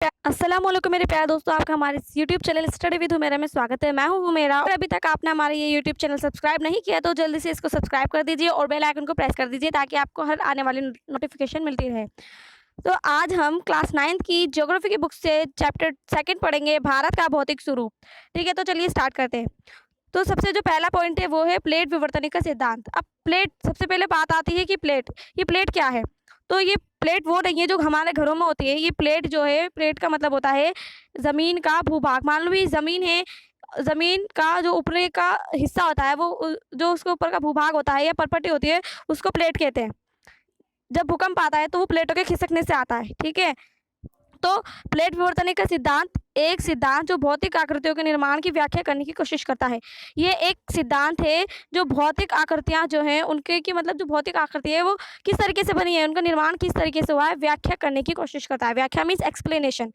अस्सलाम वालेकुम मेरे प्यारे दोस्तों, आपका हमारे YouTube channel study with Humera में स्वागत है। मैं हूं हुमेरा और अभी तक आपने हमारे ये यूट्यूब चैनल सब्सक्राइब नहीं किया तो जल्दी से इसको सब्सक्राइब कर दीजिए और बेल आइकन को प्रेस कर दीजिए ताकि आपको हर आने वाली नोटिफिकेशन मिलती रहे। तो आज हम क्लास 9th की ज्योग्राफी की बुक से चैप्टर 2 पढ़ेंगे, भारत का भौतिक स्वरूप। ठीक है, तो चलिए स्टार्ट करते हैं। तो सबसे जो पहला पॉइंट है वो है प्लेट विवर्तनिक का सिद्धांत। अब प्लेट, सबसे पहले बात आती है कि ये प्लेट क्या है। तो ये प्लेट वो नहीं है जो हमारे घरों में होती है। ये प्लेट जो है, प्लेट का मतलब होता है ज़मीन का भूभाग। मान लो ये ज़मीन है, ज़मीन का जो ऊपरी का हिस्सा होता है वो जो उसके ऊपर का भूभाग होता है या परपटी होती है उसको प्लेट कहते हैं। जब भूकंप आता है तो वो प्लेटों के खिसकने से आता है। ठीक है, तो प्लेट विवर्तनिक का सिद्धांत एक सिद्धांत जो भौतिक आकृतियों के निर्माण की व्याख्या करने की कोशिश करता है। ये एक सिद्धांत है जो भौतिक आकृतियां जो हैं उनके की मतलब जो भौतिक आकृति है वो किस तरीके से बनी है, उनका निर्माण किस तरीके से हुआ है, व्याख्या करने की कोशिश करता है। व्याख्या मीन्स एक्सप्लेनेशन।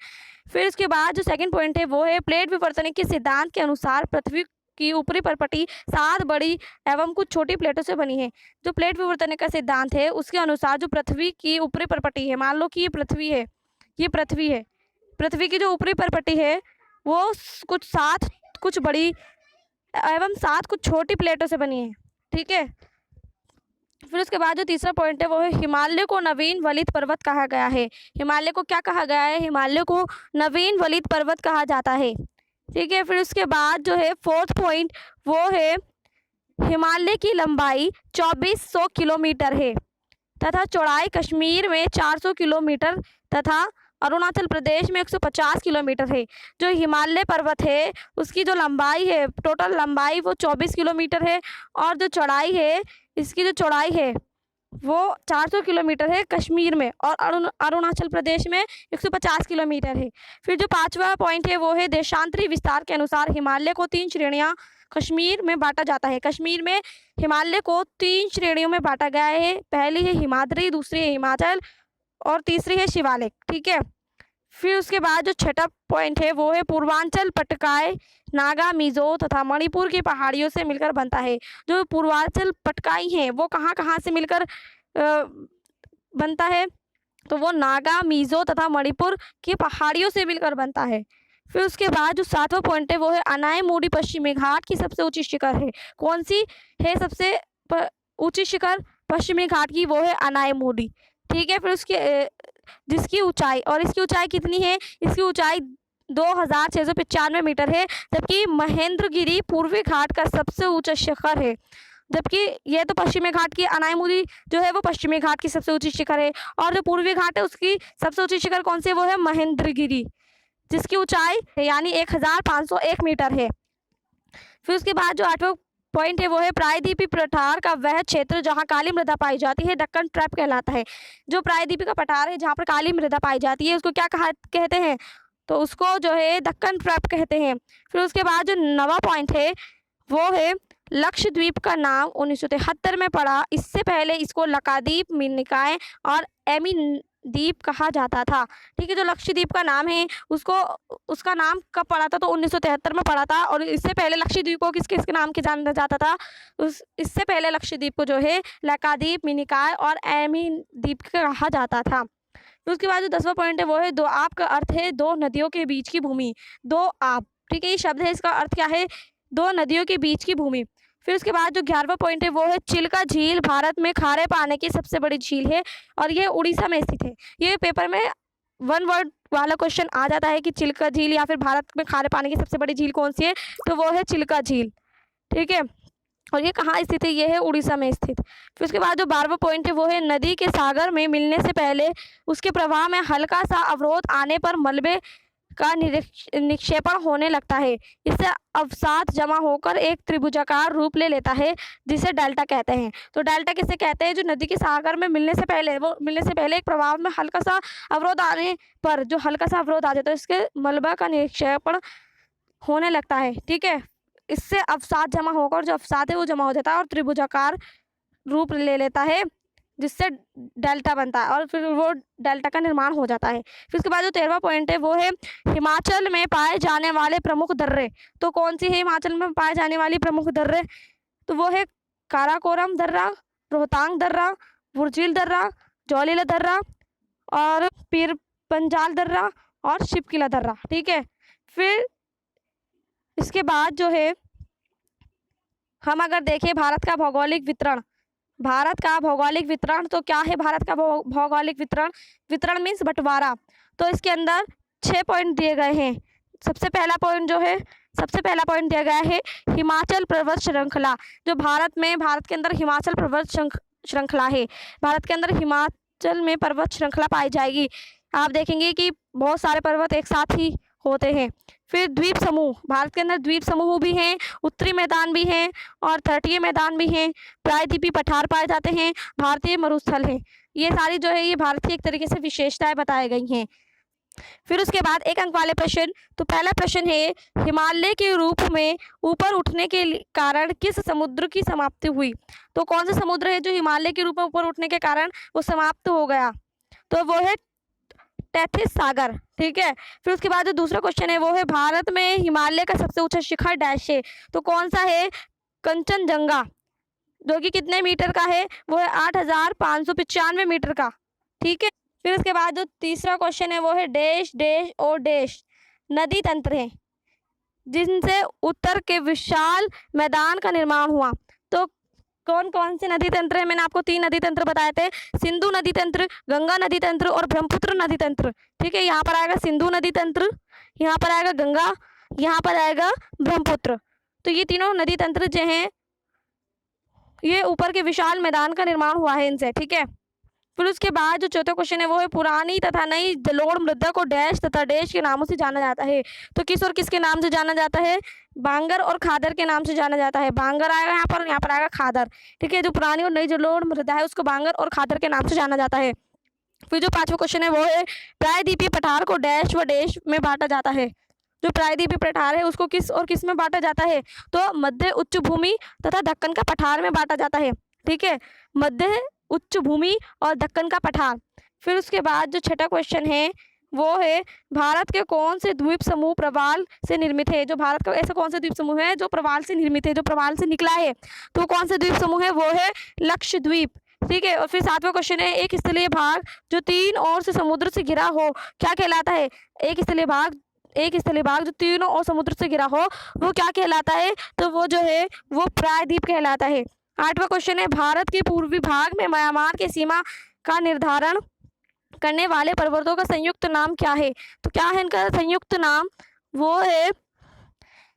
फिर उसके बाद जो सेकंड पॉइंट है वो है प्लेट विवर्तनिक के सिद्धांत के अनुसार पृथ्वी की ऊपरी परपटी 7 बड़ी एवं कुछ छोटी प्लेटों से बनी है। जो प्लेट विवर्तनिक का सिद्धांत है उसके अनुसार जो पृथ्वी की ऊपरी परपटी है, मान लो कि ये पृथ्वी है, पृथ्वी की जो ऊपरी परपटी है वो कुछ बड़ी एवं 7 कुछ छोटी प्लेटों से बनी है। ठीक है, फिर उसके बाद जो तीसरा पॉइंट है वो है हिमालय को नवीन वलित पर्वत कहा गया है। हिमालय को क्या कहा गया है? हिमालय को नवीन वलित पर्वत कहा जाता है। ठीक है, फिर उसके बाद जो है फोर्थ पॉइंट वो है हिमालय की लंबाई 2400 किलोमीटर है तथा चौड़ाई कश्मीर में 400 किलोमीटर तथा अरुणाचल प्रदेश में 150 किलोमीटर है। जो हिमालय पर्वत है उसकी जो लंबाई है, टोटल लंबाई वो 24 किलोमीटर है और जो चौड़ाई है, इसकी जो चौड़ाई है वो 400 किलोमीटर है कश्मीर में, और अरुणाचल प्रदेश में 150 किलोमीटर है। फिर जो पांचवा पॉइंट है वो है देशांतरी विस्तार के अनुसार हिमालय को 3 श्रेणियाँ कश्मीर में बांटा जाता है। कश्मीर में हिमालय को 3 श्रेणियों में बांटा गया है। पहली है हिमाद्री, दूसरी है हिमाचल और तीसरी है शिवालिक। ठीक है, फिर उसके बाद जो छठा पॉइंट है वो है पूर्वांचल पटकाई नागा, मिजो तथा मणिपुर की पहाड़ियों से मिलकर बनता है। जो पूर्वांचल पटकाई हैं वो कहाँ कहाँ से मिलकर बनता है? तो वो नागा, मिजो तथा मणिपुर की पहाड़ियों से मिलकर बनता है। फिर उसके बाद जो सातवां पॉइंट है वो है अनायमुडी पश्चिमी घाट की सबसे ऊंची शिखर है। कौन सी है सबसे ऊंची शिखर पश्चिमी घाट की? वो है अनायमुडी। ठीक है, फिर उसके जिसकी ऊंचाई, और इसकी ऊंचाई कितनी है? इसकी ऊंचाई 2695 मीटर है, जबकि महेंद्रगिरी पूर्वी घाट का सबसे ऊंचा शिखर है। जबकि ये तो पश्चिमी घाट की अनायमुदी जो है वो पश्चिमी घाट की सबसे ऊंची शिखर है, और जो पूर्वी घाट है उसकी सबसे ऊंची शिखर कौन सी है? वो है महेंद्रगिरी, जिसकी ऊंचाई यानी 1501 मीटर है। फिर उसके बाद जो आठवां पॉइंट है वो है प्रायद्वीपीय पठार का वह क्षेत्र जहां काली मृदा पाई जाती है दक्कन ट्रैप कहलाता है। जो प्रायद्वीपीय का पठार है जहां पर काली मृदा पाई जाती है उसको क्या कहते हैं? तो उसको जो है दक्कन ट्रैप कहते हैं। फिर उसके बाद जो 9वां पॉइंट है वो है लक्षद्वीप का नाम 1973 में पड़ा। इससे पहले इसको लक्षद्वीप, मिनिकॉय और एमी द्वीप कहा जाता था। ठीक है, जो लक्षद्वीप का नाम है उसका नाम कब पड़ा था? तो 1973 में पड़ा था। और इससे पहले लक्षद्वीप को किस किस के नाम के जाना जाता था? इससे पहले लक्षद्वीप को जो है लक्षद्वीप, मिनिकॉय और एमी द्वीप कहा जाता था। फिर उसके बाद जो 10वां पॉइंट है वो है दो आप का अर्थ है 2 नदियों के बीच की भूमि। दो आप, ठीक है, ये शब्द है, इसका अर्थ क्या है? 2 नदियों के बीच की भूमि। फिर उसके बाद जो 11वां पॉइंट है वो है चिल्का झील भारत में खारे पानी की सबसे बड़ी झील है और ये उड़ीसा में स्थित है। ये पेपर में 1 वर्ड वाला क्वेश्चन आ जाता है कि चिल्का झील या फिर भारत में खारे पानी की सबसे बड़ी झील कौन सी है? तो वो है चिल्का झील। ठीक है, और ये कहाँ स्थित है? ये है उड़ीसा में स्थित। फिर उसके बाद जो 12वां पॉइंट है वो है नदी के सागर में मिलने से पहले उसके प्रवाह में हल्का सा अवरोध आने पर मलबे का निक्षेपण होने लगता है। इससे अवसाद जमा होकर एक त्रिभुजाकार रूप ले लेता है जिसे डेल्टा कहते हैं। तो डेल्टा किसे कहते हैं? जो नदी के सागर में मिलने से पहले एक प्रवाह में हल्का सा अवरोध आने पर जो हल्का सा अवरोध आ जाता है इसके मलबा का निक्षेपण होने लगता है। ठीक है, इससे अवसाद जमा होकर जो अवसाद है वो जमा हो जाता है और त्रिभुजाकार रूप ले लेता है जिससे डेल्टा बनता है और फिर वो डेल्टा का निर्माण हो जाता है। फिर उसके बाद जो 13वां पॉइंट है वो है हिमाचल में पाए जाने वाले प्रमुख दर्रे। तो कौन सी है हिमाचल में पाए जाने वाली प्रमुख दर्रे? तो वो है काराकोरम दर्रा, रोहतांग दर्रा, बुर्जिल दर्रा, जोलीला दर्रा और पीर पंजाल दर्रा और शिपकिला दर्रा। ठीक है, फिर इसके बाद जो है हम अगर देखें भारत का भौगोलिक वितरण, भारत का भौगोलिक वितरण तो क्या है भारत का भौगोलिक वितरण? वितरण मीन्स बंटवारा। तो इसके अंदर 6 पॉइंट दिए गए हैं। सबसे पहला पॉइंट दिया गया है हिमाचल पर्वत श्रृंखला। जो भारत के अंदर हिमाचल पर्वत श्रृंखला है, भारत के अंदर हिमाचल में पर्वत श्रृंखला पाई जाएगी। आप देखेंगे कि बहुत सारे पर्वत एक साथ ही होते हैं। फिर द्वीप समूह, भारत के अंदर द्वीप समूह भी हैं, उत्तरी मैदान भी हैं और तटीय मैदान भी हैं, प्रायद्वीपीय पठार पाए जाते हैं, भारतीय मरुस्थल है। ये सारी जो है ये भारत की एक तरीके से विशेषताएं बताई गई हैं। फिर उसके बाद 1 अंक वाले प्रश्न। तो पहला प्रश्न है हिमालय के रूप में ऊपर उठने के कारण किस समुद्र की समाप्ति हुई? तो कौन सा समुद्र है जो हिमालय के रूप में ऊपर उठने के कारण वो समाप्त हो गया? तो वो है टेथिस सागर। ठीक है, फिर उसके बाद जो दूसरा क्वेश्चन है वो है भारत में हिमालय का सबसे ऊंचा शिखर डैश है। तो कौन सा है? कंचनजंगा, जो कि कितने मीटर का है? वो है 8,595 मीटर का। ठीक है, फिर उसके बाद जो तीसरा क्वेश्चन है वो है डैश डैश और डैश नदी तंत्र है जिनसे उत्तर के विशाल मैदान का निर्माण हुआ। तो कौन कौन से नदी तंत्र है? मैंने आपको 3 नदी तंत्र बताए थे, सिंधु नदी तंत्र, गंगा नदी तंत्र और ब्रह्मपुत्र नदी तंत्र। ठीक है, यहाँ पर आएगा सिंधु नदी तंत्र, यहाँ पर आएगा गंगा, यहाँ पर आएगा ब्रह्मपुत्र। तो ये तीनों नदी तंत्र जो हैं ये ऊपर के विशाल मैदान का निर्माण हुआ है इनसे। ठीक है, फिर उसके बाद जो चौथा क्वेश्चन है वो है पुरानी तथा नई जलोढ़ मृदा को डैश तथा डैश के नामों से जाना जाता है। तो किस और किसके नाम से जाना जाता है? बांगर और खादर के नाम से जाना जाता है। बांगर आएगा यहाँ पर आएगा खादर। ठीक है, जो पुरानी और नई जलोढ़ मृदा है उसको बांगर और खादर के नाम से जाना जाता है। फिर जो 5वां क्वेश्चन है वो है प्रायद्वीपीय पठार को डैश व डैश में बांटा जाता है। जो प्रायद्वीपीय पठार है उसको किस और किस में बांटा जाता है? तो मध्य उच्च भूमि तथा दक्कन का पठार में बांटा जाता है। ठीक है, मध्य उच्च भूमि और दक्कन का पठार। फिर उसके बाद जो 6वां क्वेश्चन है वो है भारत के कौन से द्वीप समूह प्रवाल से निर्मित है? जो भारत का ऐसा कौन सा द्वीप समूह है जो प्रवाल से निर्मित है, जो प्रवाल से निकला है? तो कौन सा द्वीप समूह है? वो है लक्षद्वीप। ठीक है, और फिर 7वां क्वेश्चन है एक स्थलीय भाग जो 3 ओर से समुद्र से घिरा हो क्या कहलाता है? एक स्थलीय भाग जो तीनों ओर समुद्र से घिरा हो वो क्या कहलाता है? तो वो जो है वो प्रायद्वीप कहलाता है। 8वां क्वेश्चन है भारत के पूर्वी भाग में म्यांमार की सीमा का निर्धारण करने वाले पर्वतों का संयुक्त नाम क्या है? तो क्या है इनका संयुक्त नाम? वो है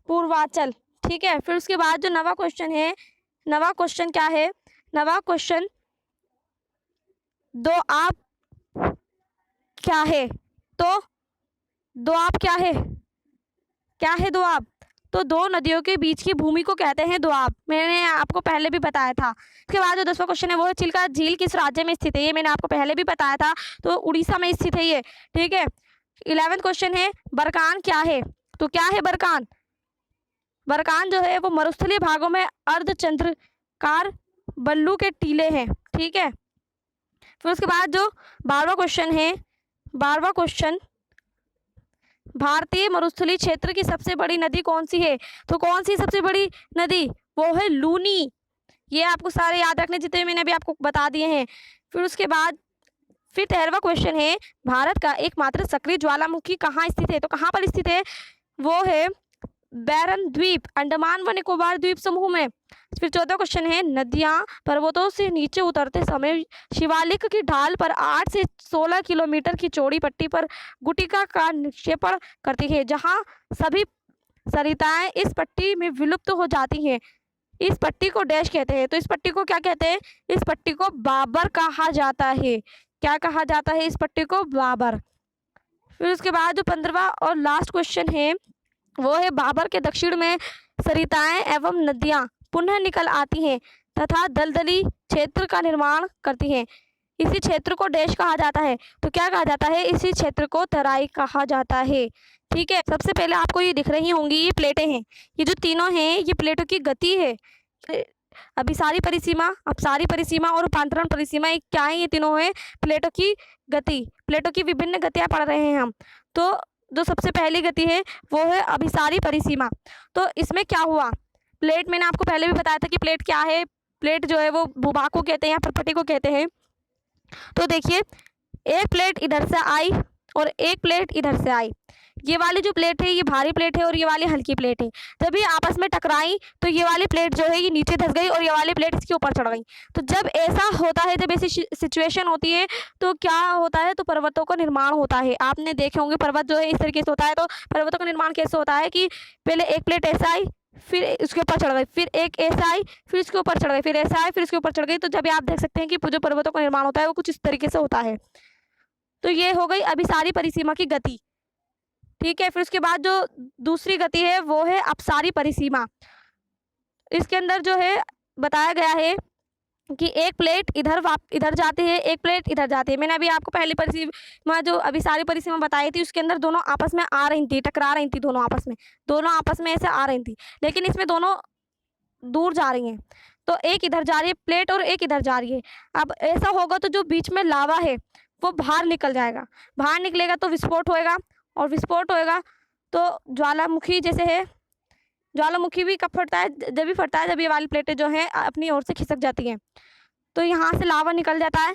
पूर्वांचल। ठीक है, फिर उसके बाद जो 9वां क्वेश्चन है, 9वां क्वेश्चन क्या है? 9वां क्वेश्चन दोआब क्या है? तो दोआब क्या है? क्या है दोआब? तो 2 नदियों के बीच की भूमि को कहते हैं दोआब। मैंने आपको पहले भी बताया था। इसके बाद जो 10वां क्वेश्चन है वो है चिल्का झील किस राज्य में स्थित है? ये मैंने आपको पहले भी बताया था, तो उड़ीसा में स्थित है ये। ठीक है, 11वां क्वेश्चन है बरकान क्या है? तो क्या है बरकान? बरकान जो है वो मरुस्थलीय भागों में अर्धचंद्राकार बल्लू के टीले हैं। ठीक है, फिर उसके बाद जो 12वां क्वेश्चन है, 12वां क्वेश्चन भारतीय मरुस्थलीय क्षेत्र की सबसे बड़ी नदी कौन सी है? तो कौन सी सबसे बड़ी नदी? वो है लूनी। ये आपको सारे याद रखने जितने मैंने अभी आपको बता दिए हैं। फिर उसके बाद फिर 13वां क्वेश्चन है भारत का एकमात्र सक्रिय ज्वालामुखी कहाँ स्थित है? तो कहाँ पर स्थित है? वो है बैरन द्वीप, अंडमान व निकोबार द्वीप समूह में। फिर 14वां क्वेश्चन है नदियां पर्वतों से नीचे उतरते समय शिवालिक की ढाल पर 8 से 16 किलोमीटर की चौड़ी पट्टी पर गुटिका का निक्षेपण करती है, जहां सभी सरिताएं इस पट्टी में विलुप्त हो जाती हैं। इस पट्टी को डैश कहते हैं? तो इस पट्टी को क्या कहते हैं? इस पट्टी को बाबर कहा जाता है। क्या कहा जाता है? इस पट्टी को बाबर। फिर उसके बाद जो 15वां और लास्ट क्वेश्चन है वो है बाबर के दक्षिण में सरिताएं एवं नदियां पुनः निकल आती हैं तथा दलदली क्षेत्र का निर्माण करती हैं। इसी क्षेत्र को डैश कहा जाता है? तो क्या कहा जाता है? इसी क्षेत्र को तराई कहा जाता है। ठीक है, सबसे पहले आपको ये दिख रही होंगी ये प्लेटें हैं, ये जो तीनों हैं ये प्लेटों की गति है। अभिसारी परिसीमा, अपसारी परिसीमा और रूपांतरण परिसीमा ये क्या है? ये तीनों है प्लेटों की गति। प्लेटों की विभिन्न गतियां पढ़ रहे हैं हम। तो जो सबसे पहली गति है वो है अभिसारी परिसीमा। तो इसमें क्या हुआ? प्लेट मैंने आपको पहले भी बताया था कि प्लेट क्या है। प्लेट जो है वो भूभाग को कहते हैं या परपटी को कहते हैं। तो देखिए एक प्लेट इधर से आई और एक प्लेट इधर से आई। ये वाली जो प्लेट है ये भारी प्लेट है और ये वाली हल्की प्लेट है। जब ये आपस में टकराई तो ये वाली प्लेट जो है ये नीचे धंस गई और ये वाली प्लेट इसके ऊपर चढ़ गई। तो जब ऐसा होता है, जब ऐसी सिचुएशन होती है तो क्या होता है, तो पर्वतों का निर्माण होता है। आपने देखे होंगे पर्वत जो है इस तरीके से होता है। तो पर्वतों का निर्माण कैसे होता है कि पहले एक प्लेट ऐसा आई, फिर उसके ऊपर चढ़ गई, फिर एक ऐसा आई, फिर उसके ऊपर चढ़ गई, फिर ऐसा आई, फिर उसके ऊपर चढ़ गई। तो जब आप देख सकते हैं कि जो पर्वतों का निर्माण होता है वो कुछ इस तरीके से होता है। तो ये हो गई अभिसारी परिसीमा की गति, ठीक है। फिर उसके बाद जो दूसरी गति है वो है अपसारी परिसीमा। इसके अंदर जो है बताया गया है कि एक प्लेट इधर जाती है, एक प्लेट इधर जाती है। मैंने अभी आपको पहली परिसीमा जो अभिसारी परिसीमा बताई थी उसके अंदर दोनों आपस में आ रही थी, टकरा रही थी, दोनों आपस में ऐसे आ रही थी, लेकिन इसमें दोनों दूर जा रही हैं। तो एक इधर जा रही है प्लेट और एक इधर जा रही है। अब ऐसा होगा तो जो बीच में लावा है वो बाहर निकल जाएगा, बाहर निकलेगा तो विस्फोट होएगा, और विस्फोट होएगा तो ज्वालामुखी जैसे है, ज्वालामुखी भी कब फटता है, जब भी फटता है जब ये वाली प्लेटें जो हैं अपनी ओर से खिसक जाती हैं। तो यहाँ से लावा निकल जाता है,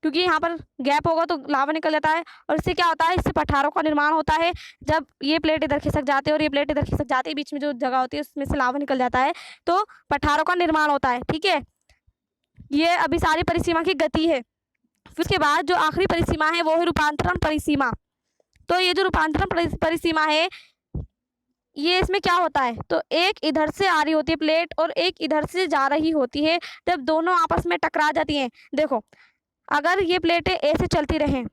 क्योंकि यहाँ पर गैप होगा तो लावा निकल जाता है, और इससे क्या होता है, इससे पठारों का निर्माण होता है। जब ये प्लेट इधर खिसक जाते हैं और ये प्लेट इधर खिसक जाती है, बीच में जो जगह होती है उसमें से लावा निकल जाता है, तो पठारों का निर्माण होता है, ठीक है। ये अभिसारी परिसीमा की गति है। फिर उसके बाद जो आखिरी परिसीमा है वो है रूपांतरण परिसीमा। तो ये जो रूपांतरण परिसीमा है ये इसमें क्या होता है, तो एक इधर से आ रही होती है प्लेट और एक इधर से जा रही होती है। जब दोनों आपस में टकरा जाती हैं, देखो अगर ये प्लेटें ऐसे चलती रहें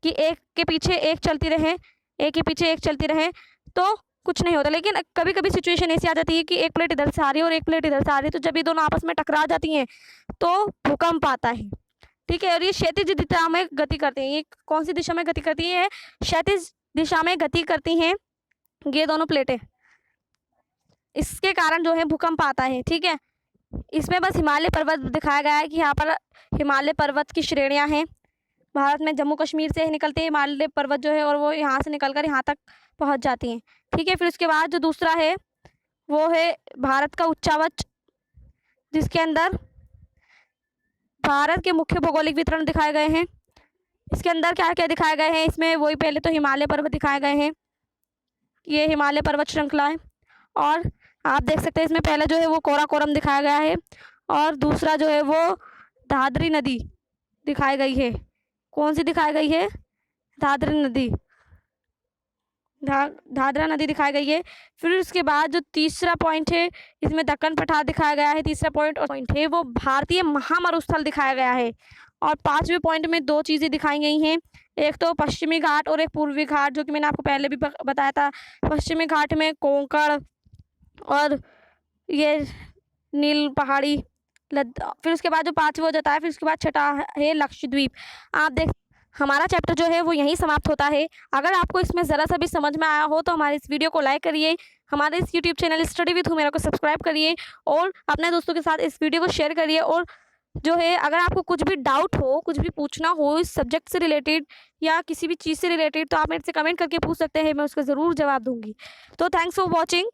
कि एक के पीछे एक चलती रहें, एक के पीछे एक चलती रहें, तो कुछ नहीं होता। लेकिन कभी कभी सिचुएशन ऐसी आ जाती है कि एक प्लेट इधर से आ रही है और एक प्लेट इधर से आ रही है, तो जब ये दोनों आपस में टकरा जाती हैं तो भूकंप आता है, ठीक है। और ये क्षैतिज दिशा में गति करती हैं। ये कौन सी दिशा में गति करती हैं, क्षैतिज दिशा में गति करती हैं ये दोनों प्लेटें। इसके कारण जो है भूकंप आता है, ठीक है। इसमें बस हिमालय पर्वत दिखाया गया है कि यहाँ पर हिमालय पर्वत की श्रेणियाँ हैं। भारत में जम्मू कश्मीर से निकलते हैं हिमालय पर्वत जो है, और वो यहाँ से निकलकर यहाँ तक पहुँच जाती हैं, ठीक है। फिर उसके बाद जो दूसरा है वो है भारत का उच्चावच, जिसके अंदर भारत के मुख्य भौगोलिक वितरण दिखाए गए हैं। इसके अंदर क्या क्या दिखाए गए हैं, इसमें वही पहले तो हिमालय पर्वत दिखाए गए हैं, ये हिमालय पर्वत श्रृंखला है। और आप देख सकते हैं इसमें पहले जो है वो काराकोरम दिखाया गया है, और दूसरा जो है वो दादरी नदी दिखाई गई है। कौन सी दिखाई गई है, दादरी नदी, दादरा नदी दिखाई गई है। फिर उसके बाद जो तीसरा पॉइंट है इसमें दक्कन पठार दिखाया गया है, तीसरा पॉइंट है वो भारतीय महामरुस्थल दिखाया गया है। और पांचवें पॉइंट में दो चीज़ें दिखाई गई हैं, एक तो पश्चिमी घाट और एक पूर्वी घाट, जो कि मैंने आपको पहले भी बताया था। पश्चिमी घाट में कोंकण और ये नील पहाड़ी फिर उसके बाद जो पांचवा हो जाता है, फिर उसके बाद छठा है लक्षद्वीप। आप देख हमारा चैप्टर जो है वो यहीं समाप्त होता है। अगर आपको इसमें ज़रा सा भी समझ में आया हो तो हमारे इस वीडियो को लाइक करिए, हमारे इस YouTube channel study with Humera को सब्सक्राइब करिए, और अपने दोस्तों के साथ इस वीडियो को शेयर करिए। और जो है अगर आपको कुछ भी डाउट हो, कुछ भी पूछना हो इस सब्जेक्ट से रिलेटेड या किसी भी चीज़ से रिलेटेड, तो आप मेरे से कमेंट करके पूछ सकते हैं, मैं उसका ज़रूर जवाब दूंगी। तो थैंक्स फॉर वॉचिंग।